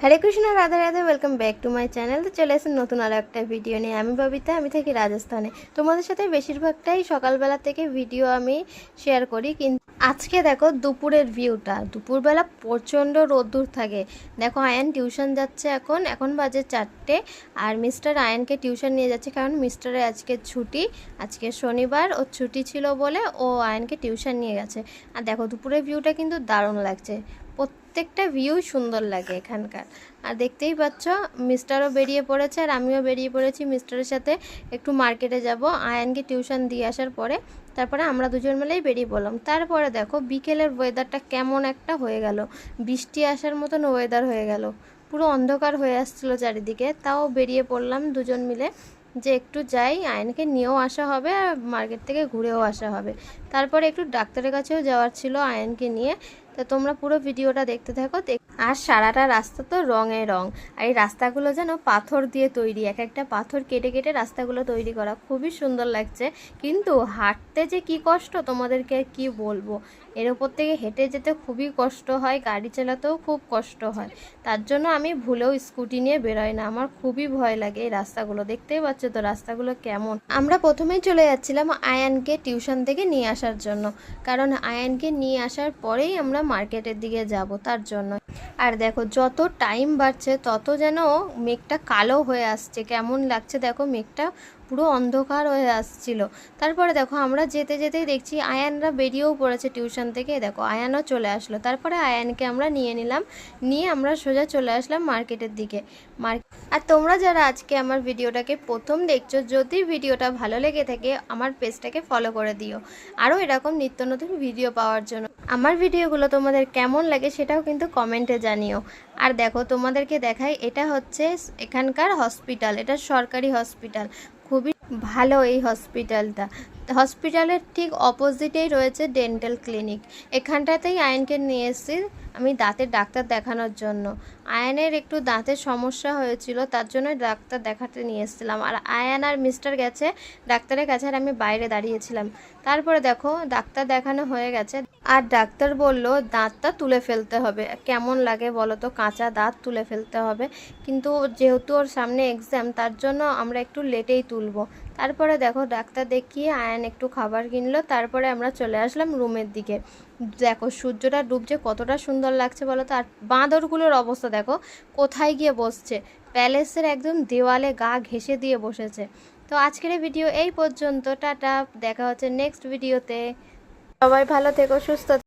Hare Krishna, Radhe Radhe. Welcome back to my channel. তো চলে এসেছেন নতুন আরও একটা ভিডিও নিয়ে। আমি ববিতা, আমি থাকি রাজস্থানে। তোমাদের সাথে বেশিরভাগটাই সকালবেলা থেকে ভিডিও আমি শেয়ার করি, কিন্তু আজকে দেখো দুপুরের ভিউটা। দুপুরবেলা প্রচণ্ড রোদ্দুর থাকে। দেখো আয়ান টিউশন যাচ্ছে, এখন বাজে 4টে। আর মিস্টার আয়ানকে টিউশন নিয়ে যাচ্ছে, কারণ মিস্টারের আজকে ছুটি। আজকে শনিবার, ওর ছুটি ছিল বলে ও আয়ানকে টিউশন নিয়ে গেছে। আর দেখো দুপুরের ভিউটা কিন্তু দারুণ লাগছে। প্রত্যেকটা ভিউ সুন্দর লাগে এখানকার। আর দেখতেই পাচ্ছ মিস্টারও বেরিয়ে পড়েছে আর আমিও বেরিয়ে পড়েছি মিস্টারের সাথে। একটু মার্কেটে যাব, আয়ানকে টিউশন দিয়ে আসার পরে তারপরে আমরা দুজন মিলেই বেরিয়ে পড়লাম। তারপরে দেখো বিকেলের ওয়েদারটা কেমন একটা হয়ে গেল, বৃষ্টি আসার মতন ওয়েদার হয়ে গেল। পুরো অন্ধকার হয়ে আসছিলো চারিদিকে, তাও বেরিয়ে পড়লাম দুজন মিলে যে একটু যাই, আয়নকে নিয়েও আসা হবে আর মার্কেট থেকে ঘুরেও আসা হবে। তারপরে একটু ডাক্তারের কাছেও যাওয়ার ছিল আয়নকে নিয়ে। তা তোমরা পুরো ভিডিওটা দেখতে থাকো। আর সারাটা রাস্তা তো রঙে রং। আর এই রাস্তাগুলো যেন পাথর দিয়ে তৈরি, এক একটা পাথর কেটে কেটে রাস্তাগুলো তৈরি করা, খুবই সুন্দর লাগছে। কিন্তু হাঁটতে যে কি কষ্ট তোমাদেরকে কি বলবো। এর ওপর থেকে হেঁটে যেতে খুবই কষ্ট হয়, গাড়ি চালাতেও খুব কষ্ট হয়। তার জন্য আমি ভুলেও স্কুটি নিয়ে বেরোই না, আমার খুবই ভয় লাগে এই রাস্তাগুলো। দেখতেই পাচ্ছ তো রাস্তাগুলো কেমন। আমরা প্রথমেই চলে যাচ্ছিলাম আয়ানকে টিউশন থেকে নিয়ে আসার জন্য, কারণ আয়ানকে নিয়ে আসার পরেই আমরা মার্কেটের দিকে যাব, তার জন্য। আর দেখো যত টাইম বাড়ছে তত যেন মেঘটা কালো হয়ে আসছে, কেমন লাগছে দেখো, মেঘটা পুরো অন্ধকার হয়ে আসছিল। তারপরে দেখো আমরা যেতে যেতেই দেখছি আয়ানরা বেরিয়েও পড়েছে টিউশন থেকে। দেখো আয়ানও চলে আসলো। তারপরে আয়ানকে আমরা নিয়ে নিলাম, নিয়ে আমরা সোজা চলে আসলাম মার্কেটের দিকে। আর তোমরা যারা আজকে আমার ভিডিওটাকে প্রথম দেখছো, যদি ভিডিওটা ভালো লেগে থাকে আমার পেজটাকে ফলো করে দিও, আরও এরকম নিত্য নতুন ভিডিও পাওয়ার জন্য। আমার ভিডিওগুলো তোমাদের কেমন লাগে সেটাও কিন্তু কমেন্টে জানিও। আর দেখো তোমাদেরকে দেখাই, এটা হচ্ছে এখানকার হসপিটাল, এটা সরকারি হসপিটাল, খুবই ভালো এই হসপিটালটা। হসপিটালের ঠিক অপোজিটেই রয়েছে ডেন্টাল ক্লিনিক। এখানটাতেই আয়নকে নিয়ে এসেছি আমি দাঁতের ডাক্তার দেখানোর জন্য। আয়নের একটু দাঁতের সমস্যা হয়েছিল, তার জন্য ডাক্তার দেখাতে নিয়ে এসেছিলাম। আর আয়ান আর মিস্টার গেছে ডাক্তারের কাছে, আর আমি বাইরে দাঁড়িয়েছিলাম। তারপরে দেখো ডাক্তার দেখানো হয়ে গেছে, আর ডাক্তার বলল দাঁতটা তুলে ফেলতে হবে। কেমন লাগে বলো তো, কাঁচা দাঁত তুলে ফেলতে হবে, কিন্তু যেহেতু ওর সামনে এক্সাম, তার জন্য আমরা একটু লেটেই তুলবো। তারপরে দেখো ডাক্তার দেখিয়ে আয়ান একটু খাবার কিনলো, তারপরে আমরা চলে আসলাম রুমের দিকে। দেখো সূর্যটা ডুবছে, কতটা সুন্দর লাগছে বলো তো। আর বাঁদরগুলোর অবস্থা দেখো কোথায় গিয়ে বসছে, প্যালেসের একদম দেওয়ালে গা ঘেঁষে দিয়ে বসেছে। তো আজকের ভিডিও এই পর্যন্ত, টাটা, দেখা হচ্ছে নেক্সট ভিডিওতে। সবাই ভালো থেকো, সুস্থ